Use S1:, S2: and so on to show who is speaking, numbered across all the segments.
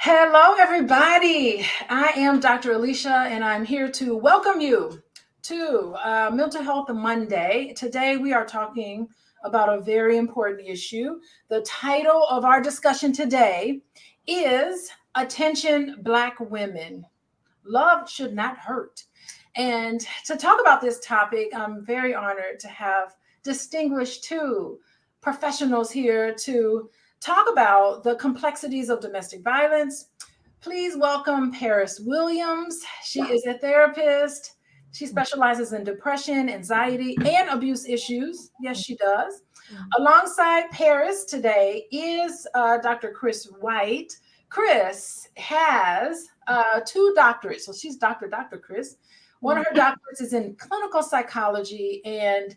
S1: Hello, everybody. I am Dr. Alicia, and I'm here to welcome you to Mental Health Monday. Today, we are talking about a very important issue. The title of our discussion today is Attention Black Women. Love should not hurt. And to talk about this topic, I'm very honored to have distinguished two professionals here to talk about the complexities of domestic violence. Please welcome Paris Williams. She is a therapist. She specializes in depression, anxiety, and abuse issues. Yes, she does. Alongside Paris today is Dr. Cris White. Cris has two doctorates. So she's Dr. Cris. One of her doctorates is in clinical psychology, and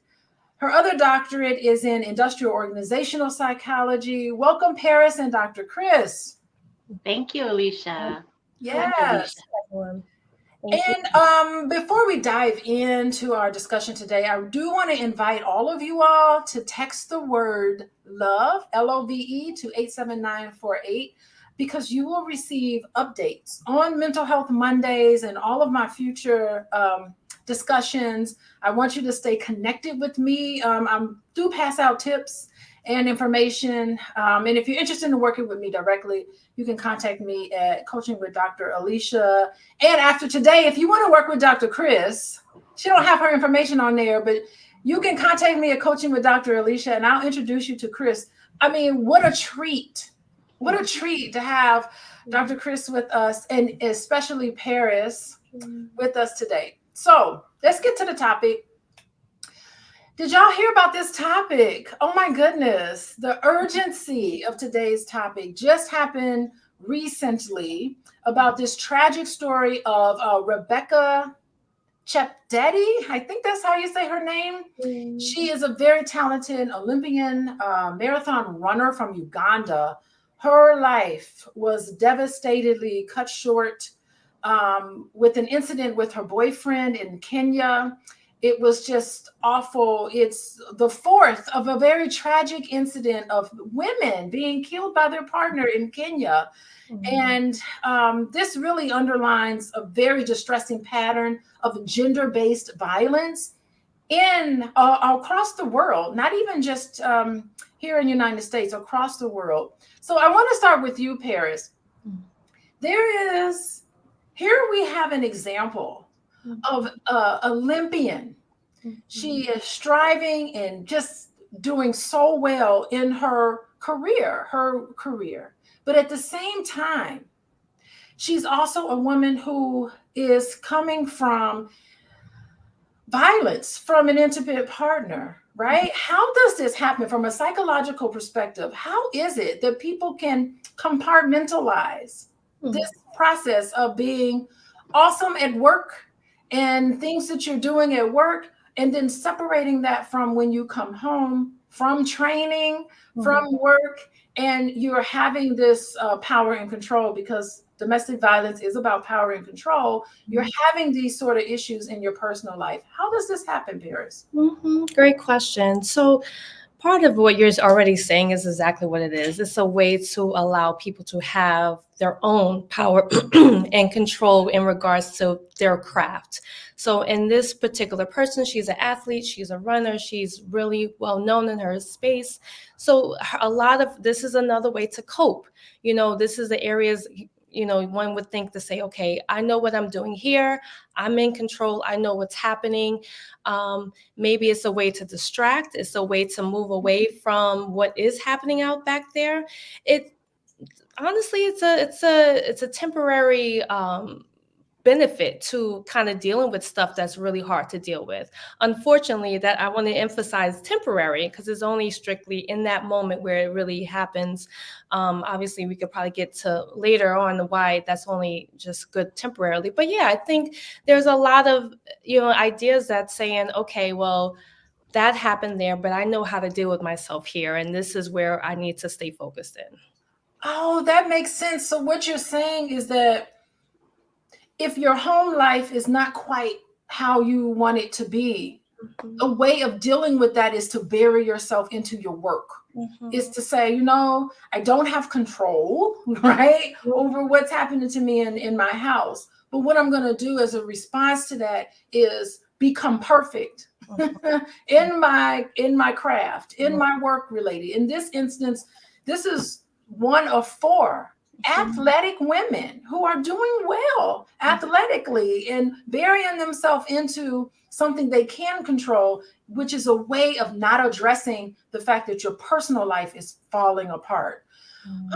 S1: her other doctorate is in industrial organizational psychology. Welcome, Paris and Dr. Cris.
S2: Thank you, Alicia.
S1: Yes. And before we dive into our discussion today, I do want to invite all of you all to text the word love, LOVE, to 87948, because you will receive updates on Mental Health Mondays and all of my future discussions. I want you to stay connected with me. I do pass out tips and information. And if you're interested in working with me directly, you can contact me at Coaching with Dr. Alicia. And after today, if you want to work with Dr. Cris, she don't have her information on there, but you can contact me at Coaching with Dr. Alicia, and I'll introduce you to Cris. I mean, what a treat. What a treat to have Dr. Cris with us, and especially Paris with us today. So let's get to the topic. Did y'all hear about this topic? Oh my goodness. The urgency of today's topic just happened recently about this tragic story of Rebecca Cheptegei. I think that's how you say her name. She is a very talented Olympian marathon runner from Uganda. Her life was devastatedly cut short with an incident with her boyfriend in Kenya. It was just awful. It's the fourth of a very tragic incident of women being killed by their partner in Kenya. And this really underlines a very distressing pattern of gender-based violence in across the world, not even just here in the United States, across the world. So I want to start with you, Paris. Here we have an example of Olympian. She is striving and just doing so well in her career. But at the same time, she's also a woman who is coming from violence from an intimate partner, right? How does this happen from a psychological perspective? How is it that people can compartmentalize this process of being awesome at work and things that you're doing at work, and then separating that from when you come home from training, from work, and you're having this power and control, because domestic violence is about power and control. You're having these sort of issues in your personal life. How does this happen, Paris?
S3: Great question. So part of what you're already saying is exactly what it is. It's a way to allow people to have their own power and control in regards to their craft. So in this particular person, she's an athlete, she's a runner, she's really well known in her space. So a lot of this is another way to cope. This is the areas, one would think to say, okay, I know what I'm doing here. I'm in control. I know what's happening. Maybe it's a way to distract. It's a way to move away from what is happening out back there. Honestly, it's a temporary benefit to kind of dealing with stuff that's really hard to deal with. Unfortunately, that I want to emphasize temporary, because it's only strictly in that moment where it really happens. Obviously, we could probably get to later on why that's only just good temporarily. But yeah, I think there's a lot of ideas that saying, okay, well, that happened there, but I know how to deal with myself here, and this is where I need to stay focused in.
S1: Oh, that makes sense. So what you're saying is that if your home life is not quite how you want it to be, a way of dealing with that is to bury yourself into your work. Is to say, you know, I don't have control, right, over what's happening to me in my house. But what I'm going to do as a response to that is become perfect in my craft, in my work related. In this instance, this is one of 4 athletic women who are doing well athletically and burying themselves into something they can control, which is a way of not addressing the fact that your personal life is falling apart.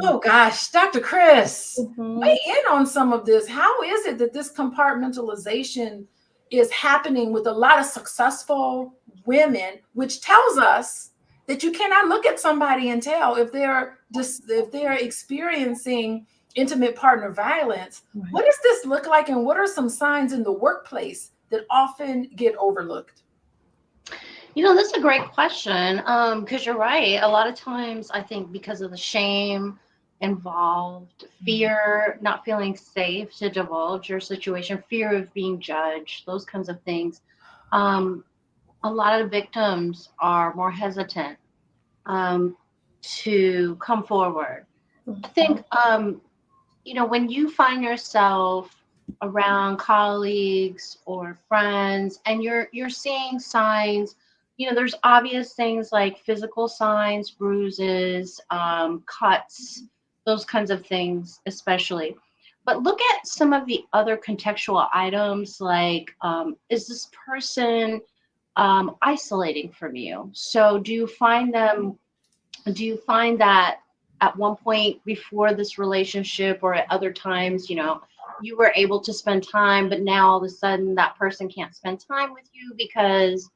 S1: Oh gosh, Dr. Cris, weigh in on some of this. How is it that this compartmentalization is happening with a lot of successful women, which tells us that you cannot look at somebody and tell if they're experiencing intimate partner violence?
S3: Right.
S1: What does this look like, and what are some signs in the workplace that often get overlooked?
S2: You know, that's a great question, because you're right. A lot of times, I think because of the shame involved, fear, not feeling safe to divulge your situation, fear of being judged, those kinds of things, a lot of victims are more hesitant to come forward. I think, you know, when you find yourself around colleagues or friends and you're seeing signs, you know, there's obvious things like physical signs, bruises, cuts, those kinds of things especially. But look at some of the other contextual items, like, is this person isolating from you? So do you find that at one point before this relationship or at other times, you know, you were able to spend time, but now all of a sudden that person can't spend time with you because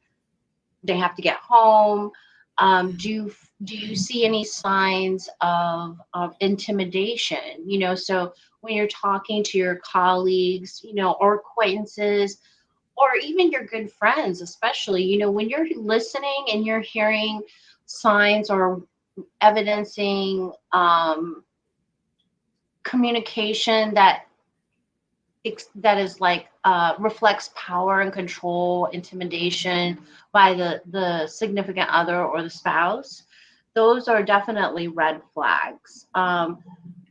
S2: they have to get home? Do you see any signs of intimidation? You know, so when you're talking to your colleagues, you know, or acquaintances, or even your good friends, especially, you know, when you're listening and you're hearing signs or evidencing communication that is like reflects power and control, intimidation by the significant other or the spouse, those are definitely red flags.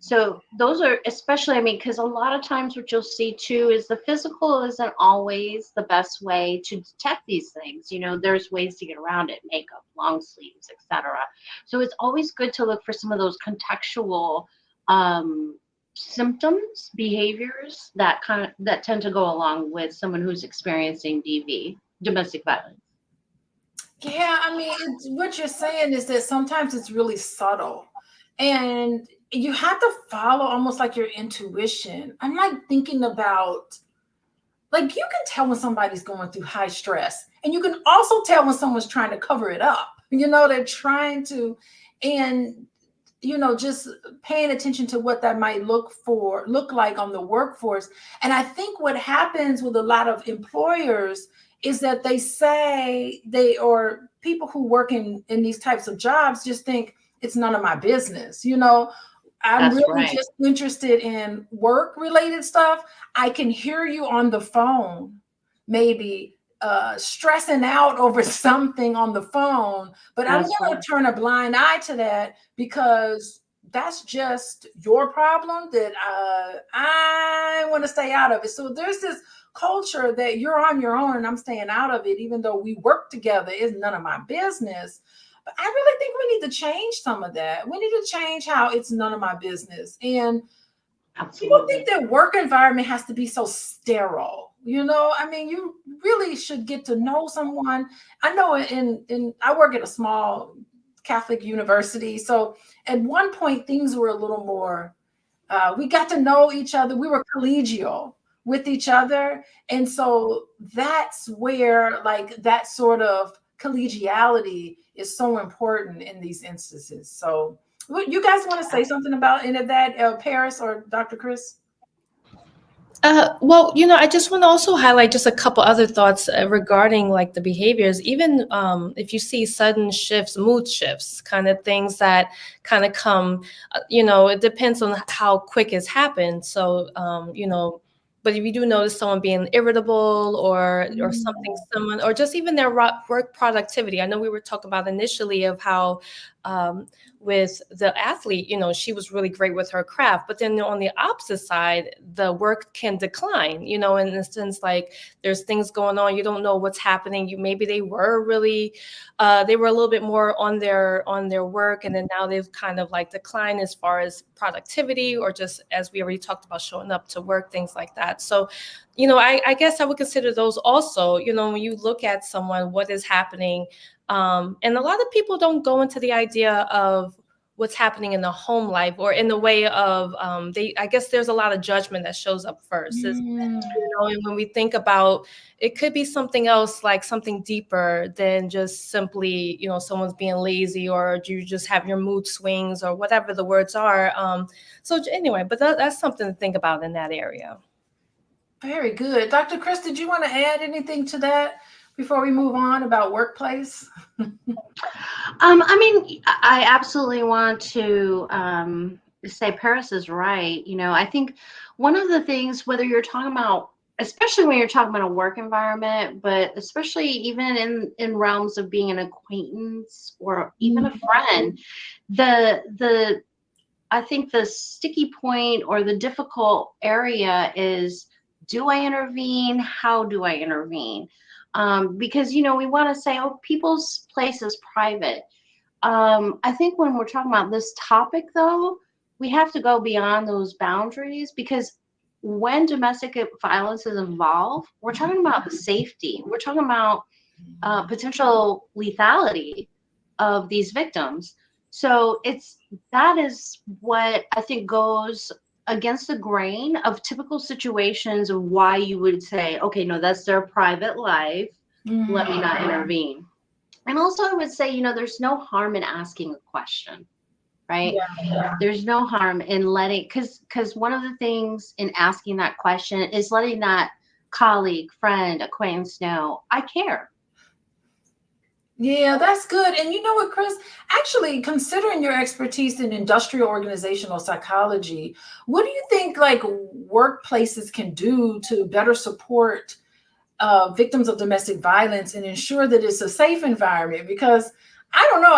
S2: So those are especially, I mean, because a lot of times what you'll see too is the physical isn't always the best way to detect these things. You know, there's ways to get around it, makeup, long sleeves, etc. So it's always good to look for some of those contextual symptoms, behaviors that tend to go along with someone who's experiencing DV, domestic violence.
S1: Yeah, I mean, what you're saying is that sometimes it's really subtle, and you have to follow almost like your intuition. I'm like thinking about, like, you can tell when somebody's going through high stress, and you can also tell when someone's trying to cover it up. You know, they're trying to, and you know, just paying attention to what that might look like on the workforce. And I think what happens with a lot of employers is that they say or people who work in these types of jobs just think it's none of my business. You know, I'm
S2: That's
S1: really
S2: right.
S1: just interested in work related stuff. I can hear you on the phone, maybe stressing out over something on the phone, but I'm
S2: That's
S1: going
S2: right.
S1: to turn a blind eye to that because that's just your problem that I want to stay out of it. So there's this culture that you're on your own and I'm staying out of it, even though we work together. It's none of my business. But I really think we need to change some of that. We need to change how it's none of my business. And people
S2: Absolutely.
S1: think that work environment has to be so sterile. You know, I mean, you really should get to know someone. I know in I work at a small Catholic university. So at one point things were a little more, we got to know each other. We were collegial with each other. And so that's where like that sort of collegiality is so important in these instances. So you guys want to say something about any of that, Paris or Dr. Cris?
S3: Well, you know, I just want to also highlight just a couple other thoughts regarding like the behaviors. Even if you see sudden shifts, mood shifts, kind of things that kind of come, you know, it depends on how quick it's happened. So, you know, But if you do notice someone being irritable or something, someone, or just even their work productivity. I know we were talking about initially of how with the athlete, you know, she was really great with her craft, but then on the opposite side, the work can decline, you know, in the sense like there's things going on, you don't know what's happening. Maybe they were really, they were a little bit more on their work, and then now they've kind of like declined as far as productivity, or just as we already talked about, showing up to work, things like that. So, you know, I guess I would consider those also, you know, when you look at someone, what is happening. And a lot of people don't go into the idea of what's happening in the home life, or in the way of I guess there's a lot of judgment that shows up first. You know, and when we think about, it could be something else, like something deeper than just simply, you know, someone's being lazy, or you just have your mood swings, or whatever the words are. So anyway, but that's something to think about in that area.
S1: Very good. Dr. Chris, did you want to add anything to that before we move on about workplace?
S2: I mean, I absolutely want to say Paris is right. You know, I think one of the things, whether you're talking about, especially when you're talking about a work environment, but especially even in realms of being an acquaintance or even a friend, I think the sticky point or the difficult area is, do I intervene? How do I intervene? Because, you know, we want to say, oh, people's place is private. I think when we're talking about this topic, though, we have to go beyond those boundaries, because when domestic violence is involved, we're talking about safety. We're talking about potential lethality of these victims. So that is what I think goes against the grain of typical situations of why you would say, okay, no, that's their private life. Let me not intervene. And also I would say, you know, there's no harm in asking a question, right?
S1: Yeah.
S2: There's no harm in letting, because one of the things in asking that question is letting that colleague, friend, acquaintance know, I care.
S1: Yeah, that's good. And you know what, Chris? Actually, considering your expertise in industrial organizational psychology, what do you think like workplaces can do to better support victims of domestic violence and ensure that it's a safe environment? Because I don't know,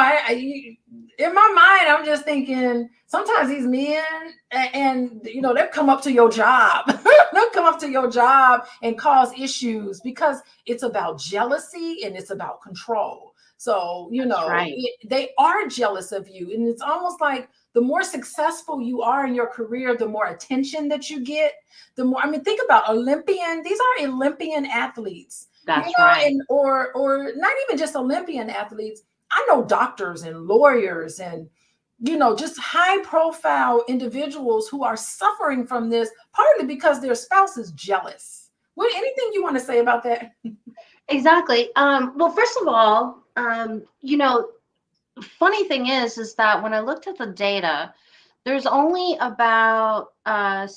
S1: in my mind, I'm just thinking sometimes these men, and you know, they'll come up to your job, they'll come up to your job and cause issues because it's about jealousy and it's about control. So, you
S2: That's
S1: know,
S2: right.
S1: they are jealous of you. And it's almost like the more successful you are in your career, the more attention that you get, the more, I mean, think about these are Olympian athletes,
S2: That's
S1: you know,
S2: right.
S1: and or not even just Olympian athletes. I know doctors and lawyers and, you know, just high profile individuals who are suffering from this, partly because their spouse is jealous. Anything you want to say about that?
S2: Exactly. Well, first of all, you know, funny thing is that when I looked at the data, there's only about a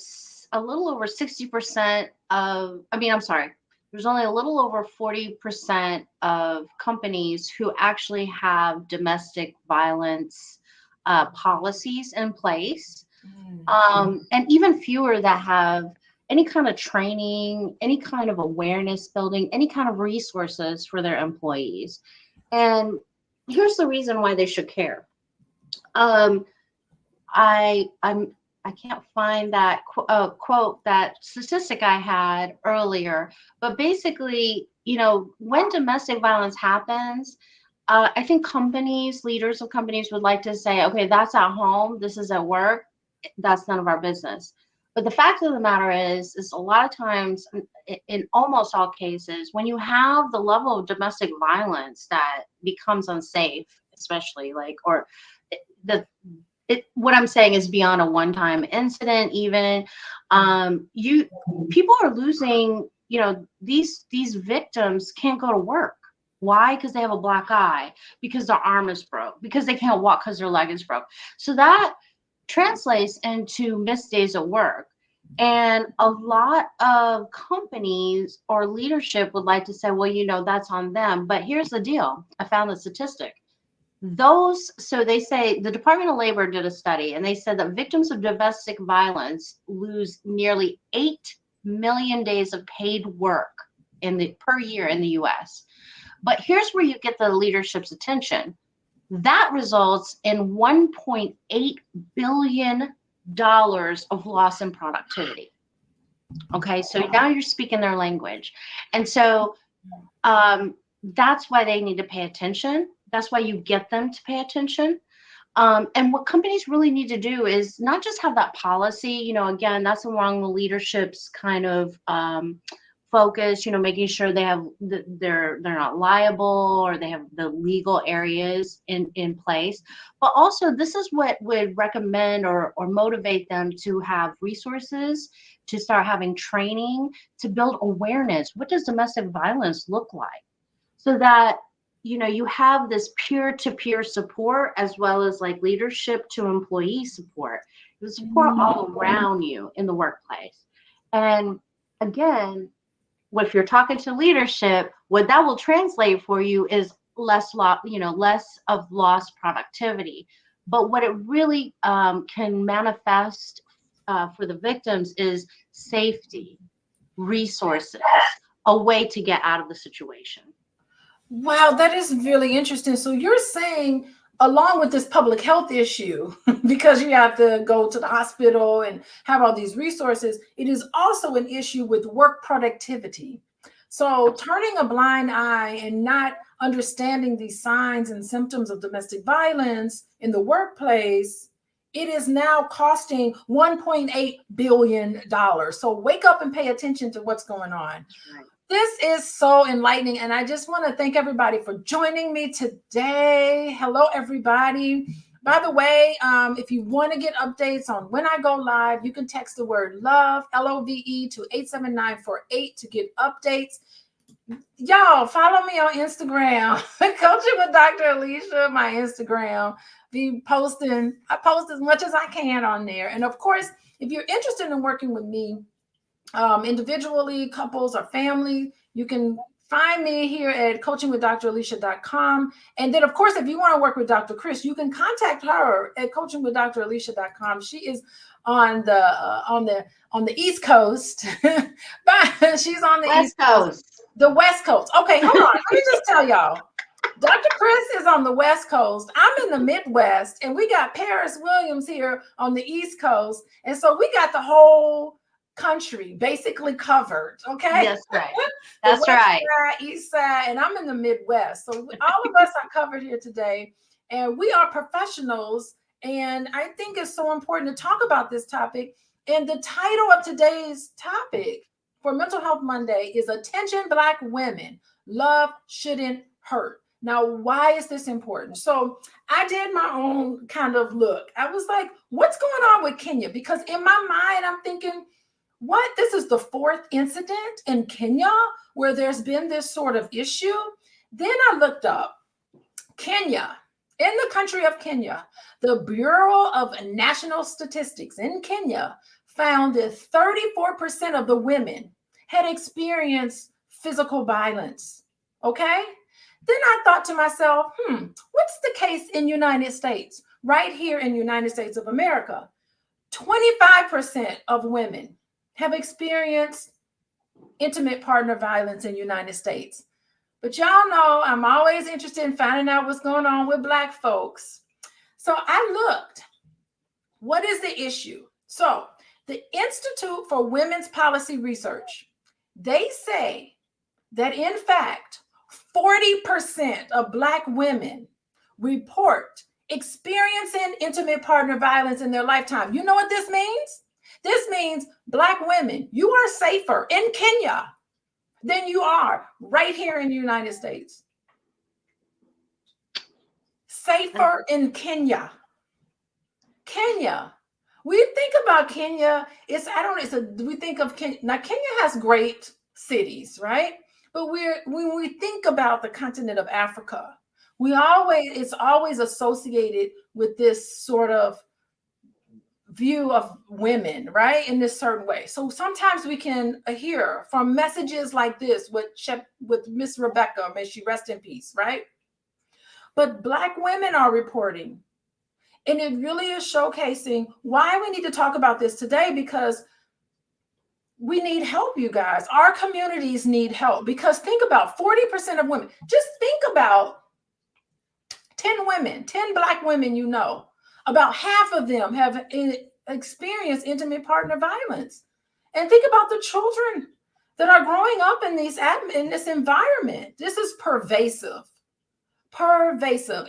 S2: little over 60% of, I mean, I'm sorry, there's only a little over 40% of companies who actually have domestic violence policies in place. And even fewer that have any kind of training, any kind of awareness building, any kind of resources for their employees. And here's the reason why they should care. I can't find that quote, that statistic I had earlier, but basically, you know, when domestic violence happens, I think leaders of companies would like to say, okay, that's at home, this is at work, that's none of our business. But the fact of the matter is a lot of times, in almost all cases, when you have the level of domestic violence that becomes unsafe, especially like, or what I'm saying is beyond a one-time incident, even people are losing, you know, these victims can't go to work. Why? Because they have a black eye, because their arm is broke, because they can't walk because their leg is broke. So that translates into missed days at work. And a lot of companies or leadership would like to say, well, you know, that's on them. But here's the deal. I found the statistic. So they say the Department of Labor did a study, and they said that victims of domestic violence lose nearly $8 million days of paid work per year in the US. But here's where you get the leadership's attention. That results in $1.8 billion of loss in productivity. Okay, so now you're speaking their language. And so that's why they need to pay attention. That's why you get them to pay attention. And what companies really need to do is not just have that policy, you know, again, that's along the leadership's kind of focus, you know, making sure they have they're not liable, or they have the legal areas in place. But also, this is what would recommend or motivate them to have resources, to start having training, to build awareness. What does domestic violence look like? So that, you know, you have this peer-to-peer support, as well as like leadership to employee support. The support all around you in the workplace. And again, if you're talking to leadership, what that will translate for you is less of lost productivity. But what it really can manifest for the victims is safety, resources, a way to get out of the situation.
S1: Wow, that is really interesting. So you're saying, along with this public health issue, because you have to go to the hospital and have all these resources, it is also an issue with work productivity. So turning a blind eye and not understanding these signs and symptoms of domestic violence in the workplace, it is now costing $1.8 billion. So wake up and pay attention to what's going on.
S2: Right.
S1: This is so enlightening, and I just want to thank everybody for joining me today. Hello, everybody. By the way, if you want to get updates on when I go live, you can text the word LOVE, LOVE, to 87948 to get updates. Y'all, follow me on Instagram, Coaching with Dr. Alicia, my Instagram. I post as much as I can on there. And of course, if you're interested in working with me, individually, couples, or family, you can find me here at coachingwithdralicia.com. And then, of course, if you want to work with Dr. Cris, you can contact her at coachingwithdralicia.com. She is on the East Coast. But she's on the
S2: West Coast.
S1: The West Coast. Okay, hold on. Let me just tell y'all. Dr. Cris is on the West Coast. I'm in the Midwest, and we got Paris Williams here on the East Coast. And so we got the whole country basically covered. Okay,
S2: that's right. That's right.
S1: Side, East side, and I'm in the Midwest, so all of us are covered here today, and we are professionals. And I think it's so important to talk about this topic. And the title of today's topic for Mental Health Monday is "Attention, Black Women. Love Shouldn't Hurt." Now, why is this important? So I did my own kind of look. I was like, what's going on with Kenya? Because in my mind, I'm thinking, what? This is the fourth incident in Kenya where there's been this sort of issue. Then I looked up Kenya. In the country of Kenya, the Bureau of National Statistics in Kenya found that 34% of the women had experienced physical violence. Okay? Then I thought to myself, what's the case in United States? Right here in United States of America, 25% of women have experienced intimate partner violence in the United States. But y'all know I'm always interested in finding out what's going on with Black folks. So I looked, what is the issue? So the Institute for Women's Policy Research, they say that in fact, 40% of Black women report experiencing intimate partner violence in their lifetime. You know what this means? This means Black women, you are safer in Kenya than you are right here in the United States. Safer in Kenya. Kenya. We think about Kenya, we think of Kenya. Now, Kenya has great cities, right? But when we think about the continent of Africa, it's always associated with this sort of view of women, right? In this certain way. So sometimes we can hear from messages like this with Miss Rebecca, may she rest in peace, right? But Black women are reporting. And it really is showcasing why we need to talk about this today, because we need help, you guys. Our communities need help, because think about 40% of women. Just think about 10 women, 10 Black women, about half of them have experienced intimate partner violence. And think about the children that are growing up in this environment. This is pervasive,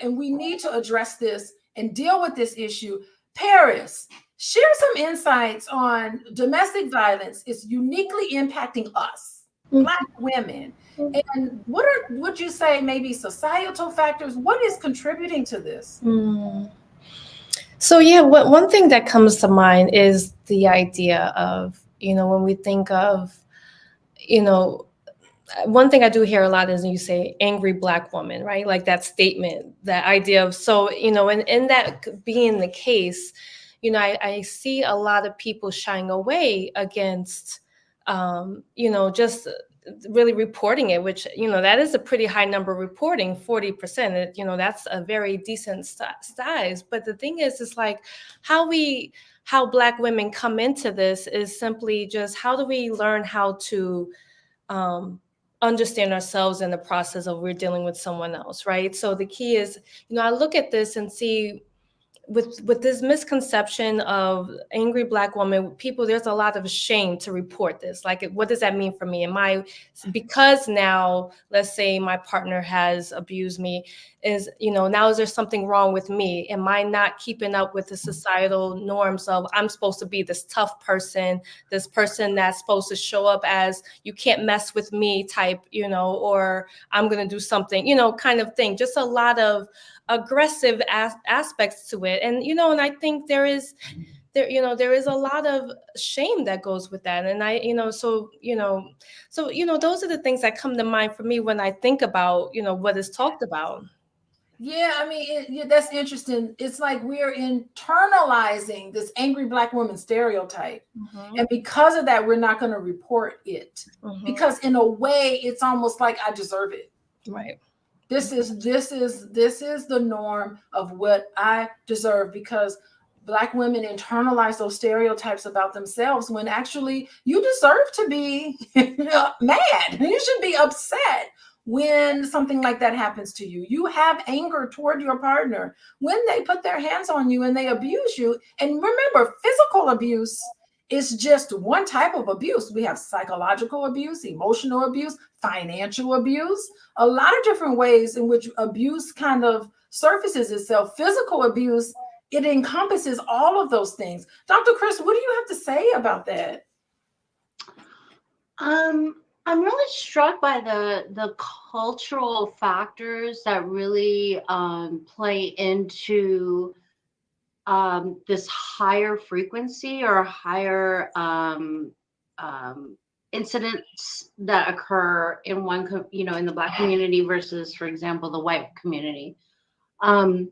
S1: and we need to address this and deal with this issue. Paris, share some insights on domestic violence is uniquely impacting us, Black women. And what would you say maybe societal factors? What is contributing to this?
S3: So yeah, one thing that comes to mind is the idea of, when we think of, one thing I do hear a lot is you say angry Black woman, right? Like that statement, that idea of, so, in that being the case, I see a lot of people shying away against, just really reporting it, which, that is a pretty high number reporting, 40%, that's a very decent size. But the thing is like how Black women come into this is simply just, how do we learn how to, understand ourselves in the process of we're dealing with someone else, right? So the key is, I look at this and see with this misconception of angry Black woman, people, there's a lot of shame to report this. Like, what does that mean for me? Because now, let's say my partner has abused me, now is there something wrong with me? Am I not keeping up with the societal norms of I'm supposed to be this tough person, this person that's supposed to show up as you can't mess with me type, or I'm going to do something, kind of thing. Just a lot of aggressive aspects to it. And, and I think there is a lot of shame that goes with that. And so those are the things that come to mind for me when I think about, what is talked about.
S1: Yeah, I mean, that's interesting. It's like we're internalizing this angry Black woman stereotype. And because of that, we're not going to report it. Because in a way, it's almost like I deserve it.
S3: Right.
S1: This is the norm of what I deserve, because Black women internalize those stereotypes about themselves when actually you deserve to be mad. You should be upset when something like that happens to you. You have anger toward your partner when they put their hands on you and they abuse you. And remember, physical abuse is just one type of abuse. We have psychological abuse, emotional abuse, financial abuse, a lot of different ways in which abuse kind of surfaces itself. Physical abuse, it encompasses all of those things. Dr. Cris, what do you have to say about that?
S2: I'm really struck by the cultural factors that really play into this higher frequency or higher incidents that occur in in the Black community versus, for example, the white community. When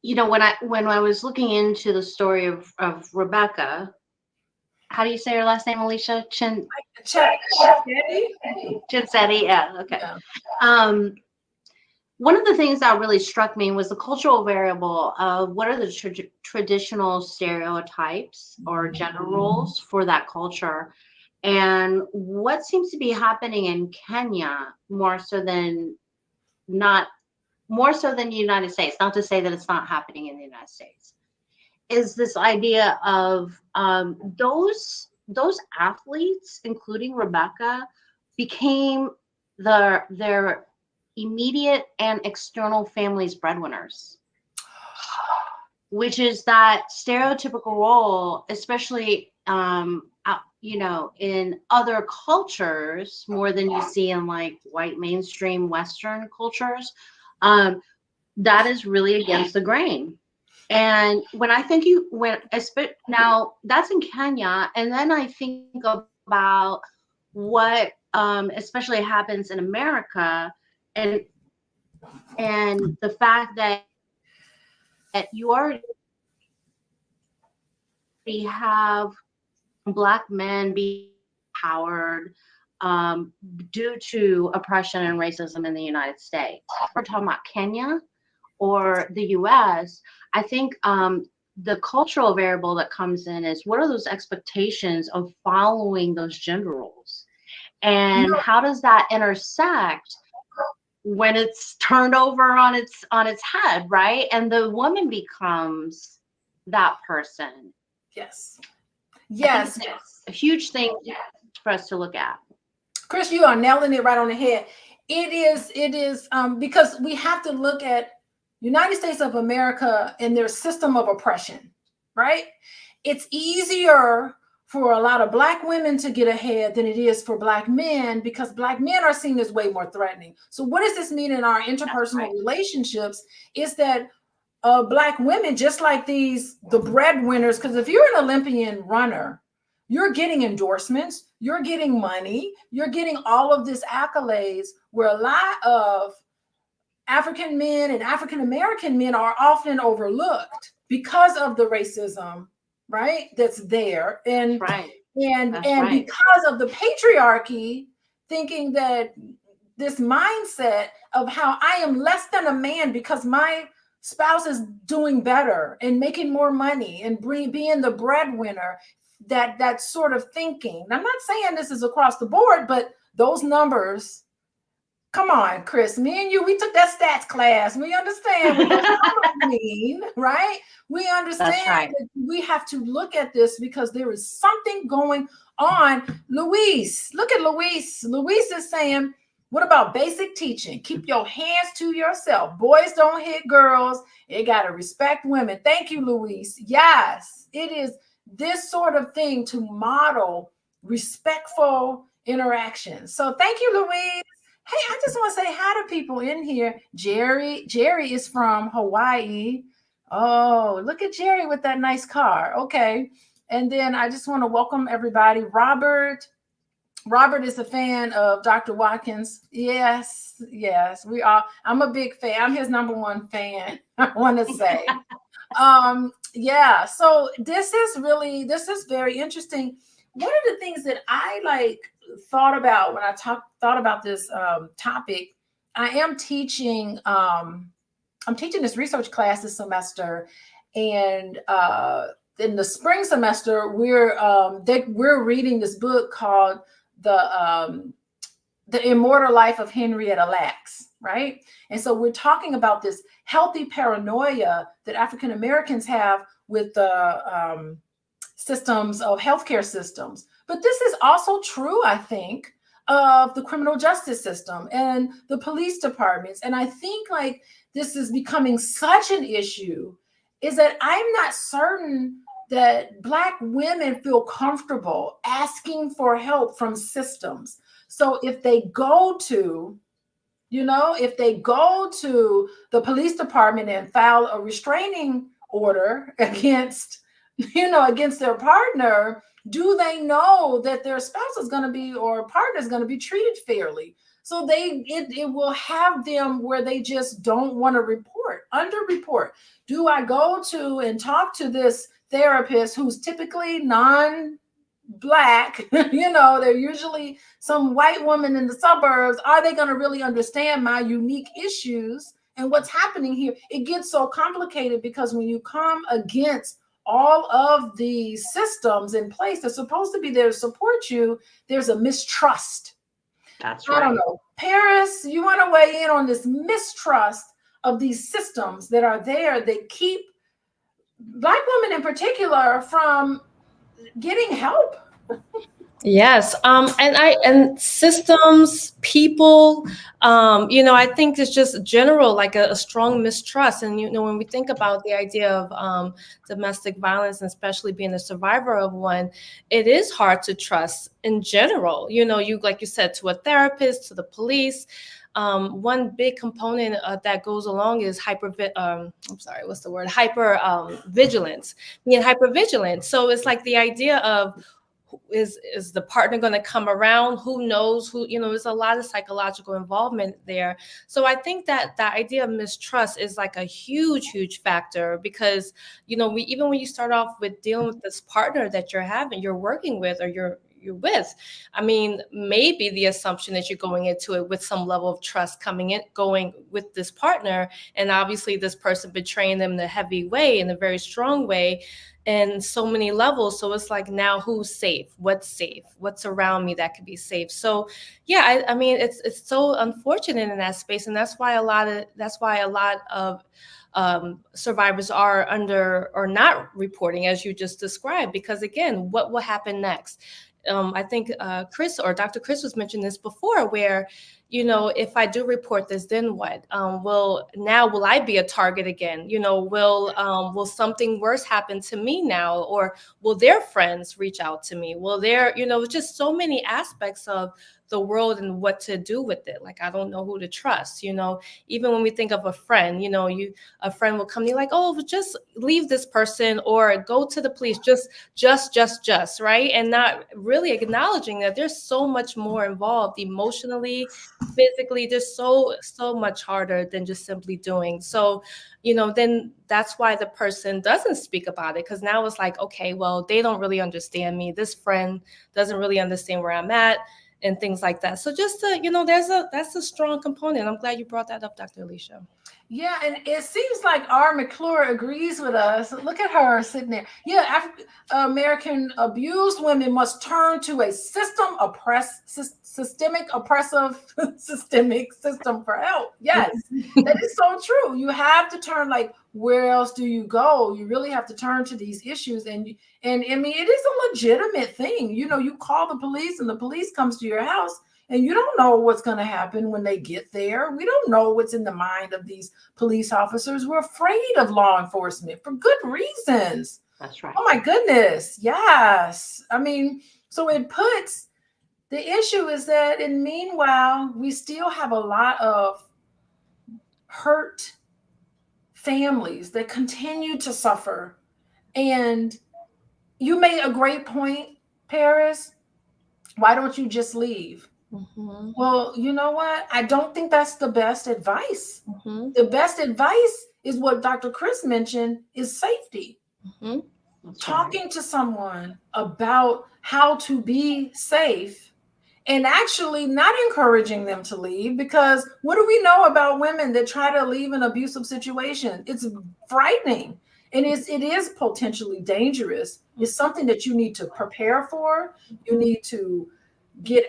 S2: I was looking into the story of Rebecca, how do you say her last name, Alicia?
S1: Cheptegei?
S2: Yeah, okay. Yeah. One of the things that really struck me was the cultural variable of what are the traditional stereotypes or gender roles for that culture, and what seems to be happening in Kenya more so than the United States. Not to say that it's not happening in the United States. Is this idea of those athletes, including Rebecca, became their immediate and external family's breadwinners, which is that stereotypical role, especially in other cultures more than you see in like white mainstream Western cultures. That is really against the grain. And when I think now that's in Kenya, and then I think about what especially happens in America, and the fact that you already have Black men being empowered due to oppression and racism in the United States. We're talking about Kenya or the US. I think the cultural variable that comes in is, what are those expectations of following those gender roles?
S1: You
S2: And
S1: know,
S2: how does that intersect when it's turned over on its head, right? And the woman becomes that person.
S1: yes.
S2: I think
S1: Yes.
S2: it's a huge thing for us to look at.
S1: Chris, you are nailing it right on the head. It is because we have to look at United States of America and their system of oppression, right? It's easier for a lot of Black women to get ahead than it is for Black men, because Black men are seen as way more threatening. So what does this mean in our interpersonal relationships? Is that Black women, just like the breadwinners, because if you're an Olympian runner, you're getting endorsements, you're getting money, you're getting all of this accolades, where a lot of African men and African American men are often overlooked because of the racism, right? That's there.
S2: That's right.
S1: And
S2: That's
S1: and
S2: right.
S1: because of the patriarchy, thinking that this mindset of how I am less than a man because my spouse is doing better and making more money and being the breadwinner, that sort of thinking. I'm not saying this is across the board, but those numbers, come on, Chris, me and you, we took that stats class. We understand what those numbers mean, right? We understand that we have to look at this because there is something going on. Luis, look at Luis. Luis is saying, what about basic teaching? Keep your hands to yourself. Boys don't hit girls. You got to respect women. Thank you, Luis. Yes, it is this sort of thing to model respectful interactions. So thank you, Luis. Hey, I just want to say hi to people in here. Jerry is from Hawaii. Oh, look at Jerry with that nice car. Okay. And then I just want to welcome everybody. Robert is a fan of Dr. Watkins. Yes, we are. I'm a big fan. I'm his number one fan, I want to say. Yeah, so this is very interesting. One of the things that I thought about when I thought about this topic, I am teaching I'm teaching this research class this semester, and in the spring semester we're reading this book called the Immortal Life of Henrietta Lacks, right? And so we're talking about this healthy paranoia that African Americans have with the systems of healthcare systems. But this is also true, I think, of the criminal justice system and the police departments. And I think like this is becoming such an issue, is that I'm not certain that Black women feel comfortable asking for help from systems. So if they go to the police department and file a restraining order against their partner, do they know that their spouse is going to be, or partner is going to be treated fairly? So it will have them where they just don't want to underreport. Do I go to and talk to this therapist who's typically non-Black? They're usually some white woman in the suburbs. Are they going to really understand my unique issues and what's happening here? It gets so complicated because when you come against all of the systems in place that's supposed to be there to support you, there's a mistrust.
S2: That's right.
S1: I don't know. Paris, you want to weigh in on this mistrust of these systems that are there that keep Black women in particular from getting help?
S3: Yes. And systems, people, I think it's just general, like a strong mistrust. And, when we think about the idea of domestic violence, and especially being a survivor of one, it is hard to trust in general, like you said, to a therapist, to the police. One big component that goes along is vigilance, being hyper-vigilant. So it's like the idea of, is the partner going to come around? Who knows? There's a lot of psychological involvement there. So I think that the idea of mistrust is like a huge factor, because even when you start off with dealing with this partner that you're working with, or you're with. I mean, maybe the assumption that you're going into it with some level of trust going with this partner, and obviously this person betraying them in a heavy way, in a very strong way, and so many levels. So it's like, now who's safe? What's around me that could be safe? So yeah, I mean, it's so unfortunate in that space, and that's why a lot of survivors are under or not reporting, as you just described, because again, what will happen next? I think Chris or Dr. Chris was mentioning this before, where, if I do report this, then what? Will I be a target again? Will something worse happen to me now, or will their friends reach out to me? Will there, just so many aspects of the world and what to do with it. Like, I don't know who to trust. Even when we think of a friend, a friend will come to you like, oh, just leave this person or go to the police, just, right? And not really acknowledging that there's so much more involved emotionally, physically. There's so much harder than just simply doing. So, then that's why the person doesn't speak about it, because now it's like, okay, well, they don't really understand me. This friend doesn't really understand where I'm at, and things like that. So just to, that's a strong component. I'm glad you brought that up, Dr. Alicia.
S1: Yeah, and it seems like R. McClure agrees with us. Look at her sitting there. Yeah, American abused women must turn to a systemic oppressive systemic system for help. Yes, that is so true. You have to turn, like, where else do you go? You really have to turn to these issues. And I mean, it is a legitimate thing. You call the police and the police comes to your house, and you don't know what's going to happen when they get there. We don't know what's in the mind of these police officers. We're afraid of law enforcement for good reasons.
S2: That's right.
S1: Oh my goodness. Yes. I mean, so the issue is that, and meanwhile, we still have a lot of hurt families that continue to suffer. And you made a great point, Paris. Why don't you just leave?
S3: Mm-hmm.
S1: Well, you know what? I don't think that's the best advice.
S3: Mm-hmm.
S1: The best advice is what Dr. Chris mentioned, is safety.
S3: Mm-hmm.
S1: Talking to someone about how to be safe, and actually not encouraging them to leave, because what do we know about women that try to leave an abusive situation? It's frightening, and it is potentially dangerous. It's something that you need to prepare for. You need to get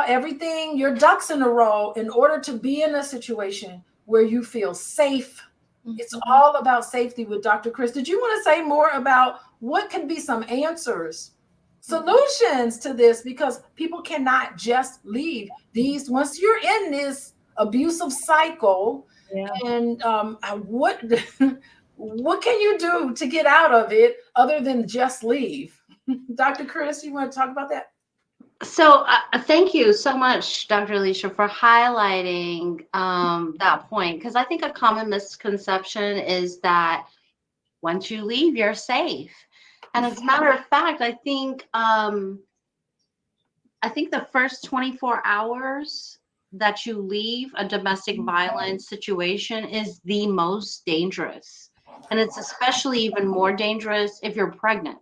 S1: everything, your ducks in a row, in order to be in a situation where you feel safe. Mm-hmm. It's all about safety with Dr. Chris. Did you want to say more about what could be some answers, solutions to this? Because people cannot just leave these once you're in this abusive cycle. Yeah. And what can you do to get out of it other than just leave? Dr. Chris, you want to talk about that?
S2: So thank you so much, Dr. Alicia, for highlighting that point, because I think a common misconception is that once you leave, you're safe. And as a matter of fact, I think the first 24 hours that you leave a domestic violence situation is the most dangerous. And it's especially even more dangerous if you're pregnant,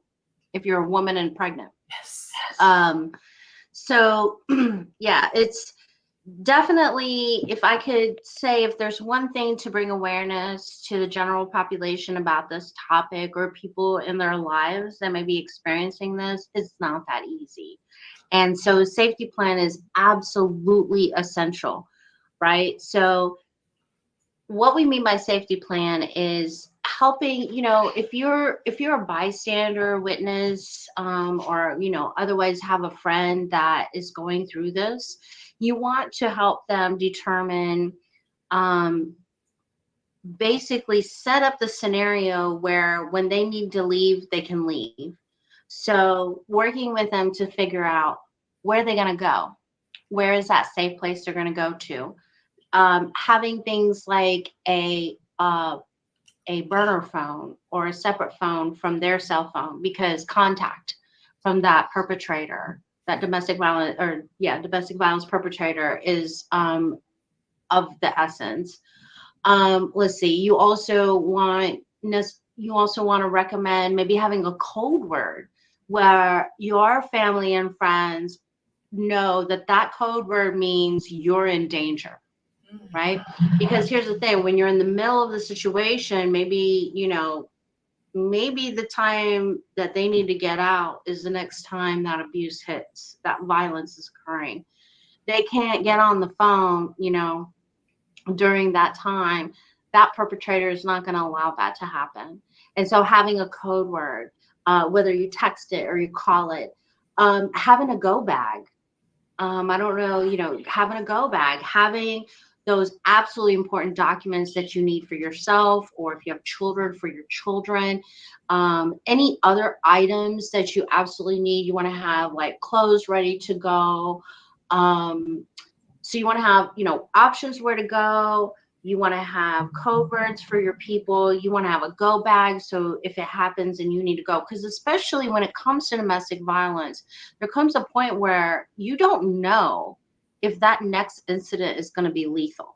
S2: if you're a woman and pregnant.
S1: Yes.
S2: So, yeah, it's definitely, if I could say, if there's one thing to bring awareness to the general population about this topic, or people in their lives that may be experiencing this, it's not that easy. And so a safety plan is absolutely essential, right? So what we mean by safety plan is helping, if you're a bystander, witness, or otherwise have a friend that is going through this, you want to help them determine, basically set up the scenario where when they need to leave, they can leave. So working with them to figure out where they're going to go, where is that safe place they're going to go to. Having things like a burner phone or a separate phone from their cell phone, because contact from that perpetrator, that domestic violence perpetrator, is of the essence. Let's see. You also want to recommend maybe having a code word where your family and friends know that that code word means you're in danger, right? Because here's the thing, when you're in the middle of the situation, maybe, maybe the time that they need to get out is the next time that abuse hits, that violence is occurring. They can't get on the phone, during that time. That perpetrator is not going to allow that to happen. And so having a code word, whether you text it or you call it, having a go bag. I don't know, having a go bag, having those absolutely important documents that you need for yourself, or if you have children, for your children, any other items that you absolutely need. You want to have like clothes ready to go. So you want to have, options where to go. You want to have code words for your people. You want to have a go bag. So if it happens and you need to go, because especially when it comes to domestic violence, there comes a point where you don't know if that next incident is going to be lethal.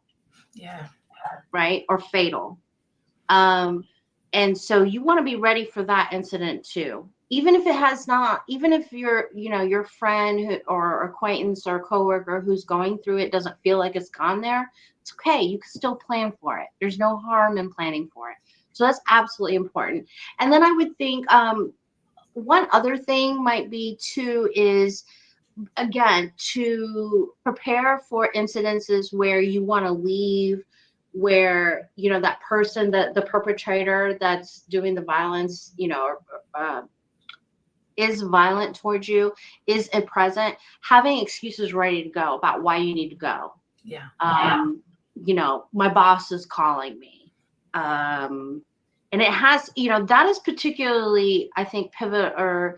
S1: Yeah.
S2: Right. Or fatal. And so you want to be ready for that incident too. Even if it has not, even if your friend or acquaintance or coworker who's going through it doesn't feel like it's gone there, it's okay. You can still plan for it. There's no harm in planning for it. So that's absolutely important. And then I would think one other thing might be too is, again, to prepare for incidences where you want to leave, where that person, the perpetrator that's doing the violence, is violent towards you, is present, having excuses ready to go about why you need to go.
S1: Yeah.
S2: My boss is calling me. And it has, that is particularly, I think, pivot, or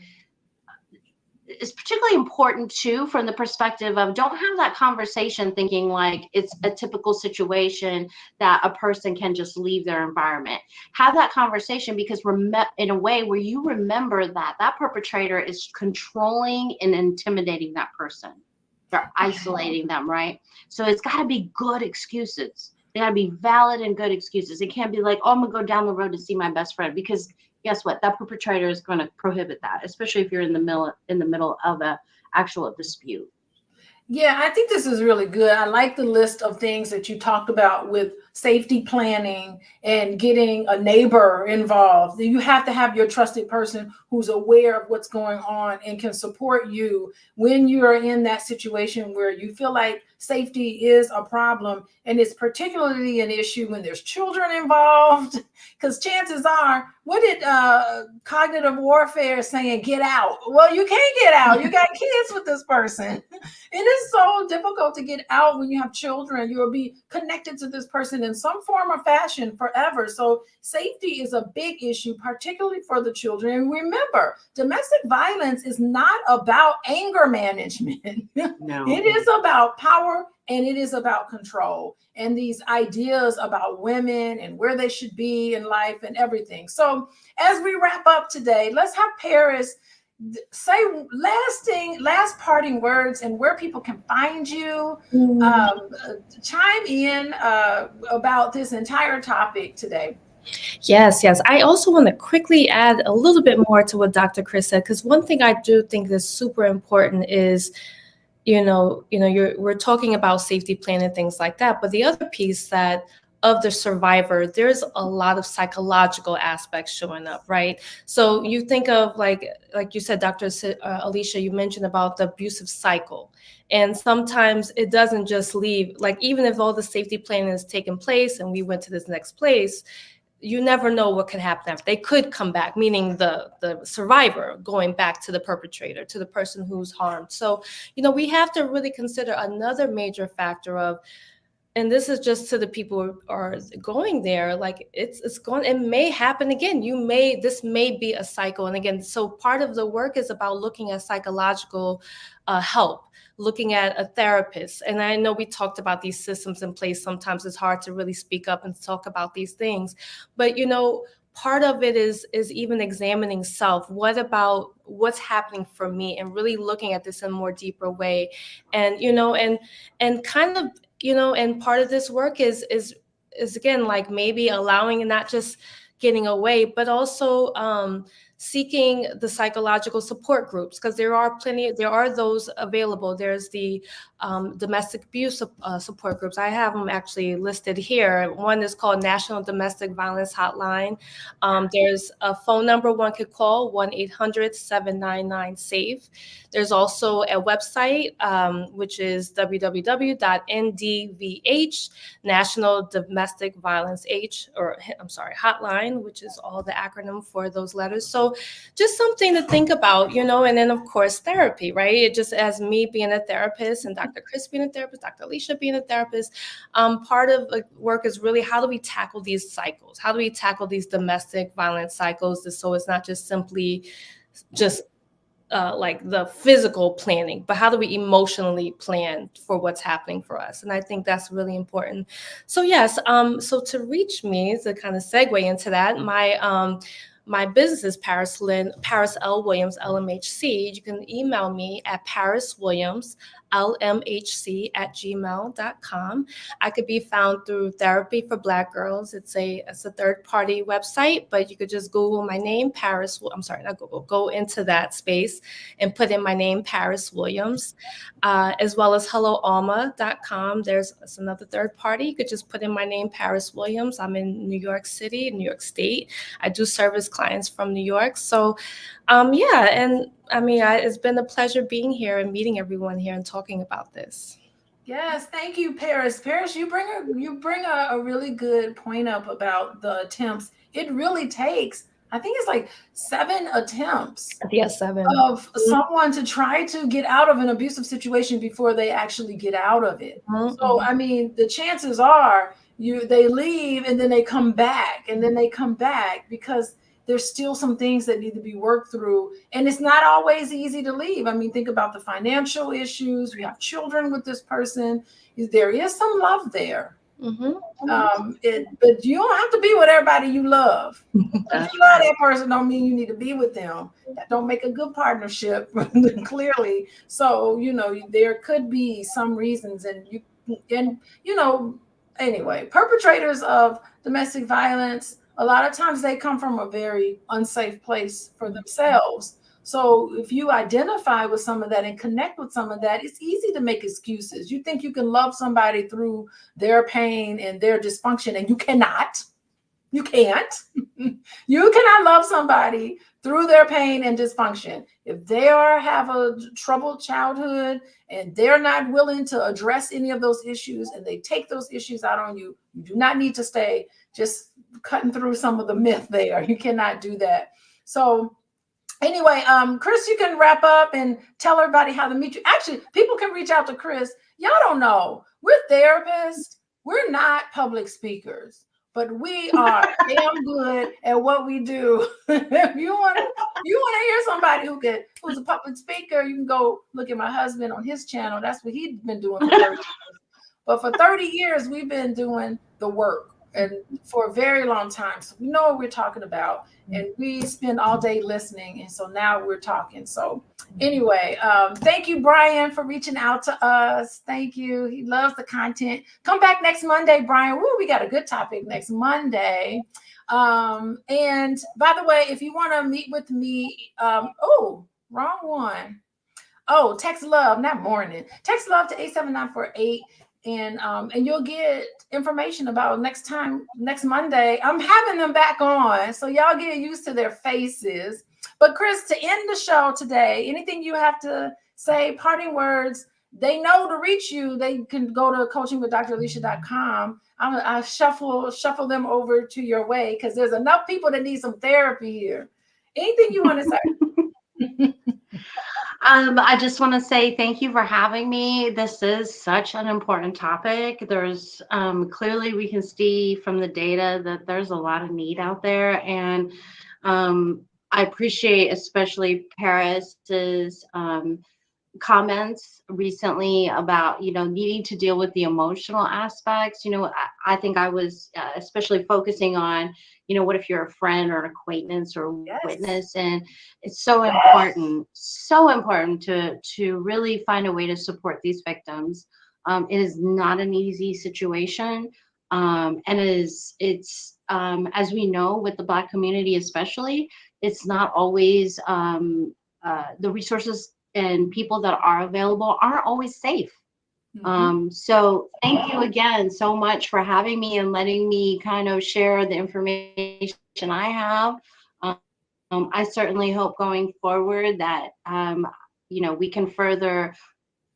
S2: is particularly important too, from the perspective of, don't have that conversation thinking like it's a typical situation that a person can just leave their environment. Have that conversation, because in a way where you remember that that perpetrator is controlling and intimidating that person. They're isolating them, right? So it's got to be good excuses. They got to be valid and good excuses. It can't be like, oh, I'm gonna go down the road to see my best friend, because guess what? That perpetrator is going to prohibit that, especially if you're in the middle of a actual dispute.
S1: Yeah, I think this is really good. I like the list of things that you talked about with safety planning and getting a neighbor involved. You have to have your trusted person who's aware of what's going on and can support you when you're in that situation where you feel like safety is a problem. And it's particularly an issue when there's children involved, because chances are, what did cognitive warfare saying, get out? Well, you can't get out. You got kids with this person. It is so difficult to get out when you have children. You'll be connected to this person in some form or fashion forever. So safety is a big issue, particularly for the children. And remember, domestic violence is not about anger management.
S2: No.
S1: It is about power, and it is about control, and these ideas about women and where they should be in life and everything. So as we wrap up today, let's have Paris say last parting words and where people can find you. Chime in about this entire topic today.
S3: Yes. I also want to quickly add a little bit more to what Dr. Chris said, because one thing I do think is super important is, we're talking about safety plan and things like that, but the other piece that of the survivor, there's a lot of psychological aspects showing up, right? So you think of like you said, Dr. Alicia, you mentioned about the abusive cycle. And sometimes it doesn't just leave, like even if all the safety planning has taken place and we went to this next place, you never know what could happen after. They could come back, meaning the survivor going back to the perpetrator, to the person who's harmed. So, we have to really consider another major factor of, and this is just to the people who are going there, like it may happen again. This may be a cycle. And again, so part of the work is about looking at psychological help, looking at a therapist. And I know we talked about these systems in place. Sometimes it's hard to really speak up and talk about these things, but part of it is even examining self. What about what's happening for me, and really looking at this in a more deeper way. And and kind of, and part of this work is again, like maybe allowing and not just getting away, but also seeking the psychological support groups, because there are those available. There's the domestic abuse support groups. I have them actually listed here. One is called National Domestic Violence Hotline. There's a phone number one could call, 1-800-799-SAFE. There's also a website, which is www.ndvh, National Domestic Violence Hotline, which is all the acronym for those letters. So just something to think about, and then of course therapy, right? It just, as me being a therapist and Dr. Cris being a therapist, Dr. Alicia being a therapist, part of the work is really, how do we tackle these cycles? How do we tackle these domestic violence cycles, so it's not just simply just like the physical planning, but how do we emotionally plan for what's happening for us? And I think that's really important. So yes, so to reach me, to kind of segue into that, my business is Paris L. Williams, LMHC. You can email me at pariswilliamslmhc@gmail.com. I could be found through Therapy for Black Girls. It's a third-party website, but you could just Google my name, go into that space and put in my name, Paris Williams, as well as helloalma.com. There's another third party. You could just put in my name, Paris Williams. I'm in New York City, New York State. I do service clients from New York. So, and I mean, it's been a pleasure being here and meeting everyone here and talking about this.
S1: Yes, thank you, Paris. Paris, you bring a really good point up about the attempts. It really takes, I think it's like 7 attempts.
S3: Yes, 7.
S1: Of someone to try to get out of an abusive situation before they actually get out of it. Mm-hmm. So, I mean, the chances are they leave and then they come back because there's still some things that need to be worked through. And it's not always easy to leave. I mean, think about the financial issues. You have children with this person. There is some love there. Mm-hmm. But you don't have to be with everybody you love. If you love that person, don't mean you need to be with them. That don't make a good partnership, clearly. So, there could be some reasons, anyway, perpetrators of domestic violence, a lot of times they come from a very unsafe place for themselves. So if you identify with some of that and connect with some of that, it's easy to make excuses. You think you can love somebody through their pain and their dysfunction, and you cannot. You can't. You cannot love somebody through their pain and dysfunction. If they have a troubled childhood and they're not willing to address any of those issues and they take those issues out on you, you do not need to stay just cutting through some of the myth there. You cannot do that. So anyway, Cris, you can wrap up and tell everybody how to meet you. Actually, people can reach out to Cris. Y'all don't know. We're therapists. We're not public speakers, but we are damn good at what we do. If you want to hear somebody who's a public speaker, you can go look at my husband on his channel. That's what he's been doing for 30 years. But for 30 years, we've been doing the work, and for a very long time. So we know what we're talking about, and we spend all day listening. And so now we're talking. So anyway, thank you, Brian, for reaching out to us. Thank you. He loves the content. Come back next Monday, Brian. Woo, we got a good topic next Monday. And by the way, if you want to meet with me, wrong one. Oh, text love, not morning. Text love to 87948. And you'll get information about next Monday. I'm having them back on, so y'all get used to their faces. But Cris, to end the show today, anything you have to say, parting words? They know to reach you. They can go to coachingwithdralicia.com. I shuffle them over to your way because there's enough people that need some therapy here. Anything you want to say?
S2: I just want to say thank you for having me. This is such an important topic. There's clearly we can see from the data that there's a lot of need out there. And I appreciate especially Paris's comments recently about, needing to deal with the emotional aspects. I think I was especially focusing on, what if you're a friend or an acquaintance or witness? And it's so important to really find a way to support these victims. It is not an easy situation. And it's as we know with the Black community, especially, it's not always the resources and people that are available aren't always safe. So thank you again so much for having me and letting me kind of share the information I have. I certainly hope going forward that, we can further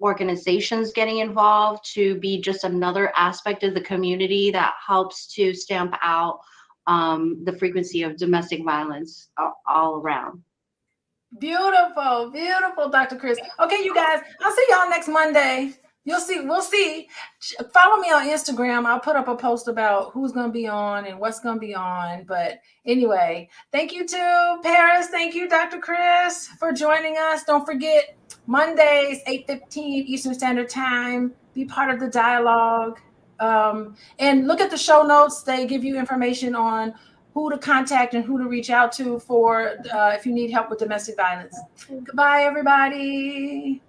S2: organizations getting involved to be just another aspect of the community that helps to stamp out the frequency of domestic violence all around.
S1: Beautiful, beautiful, Dr. Cris. Okay, you guys, I'll see y'all next Monday. We'll see. Follow me on Instagram. I'll put up a post about who's going to be on and what's going to be on. But anyway, thank you to Paris. Thank you, Dr. Cris, for joining us. Don't forget, Mondays, 8:15 Eastern Standard Time. Be part of the dialogue. And look at the show notes. They give you information on who to contact and who to reach out to for if you need help with domestic violence. Goodbye, everybody.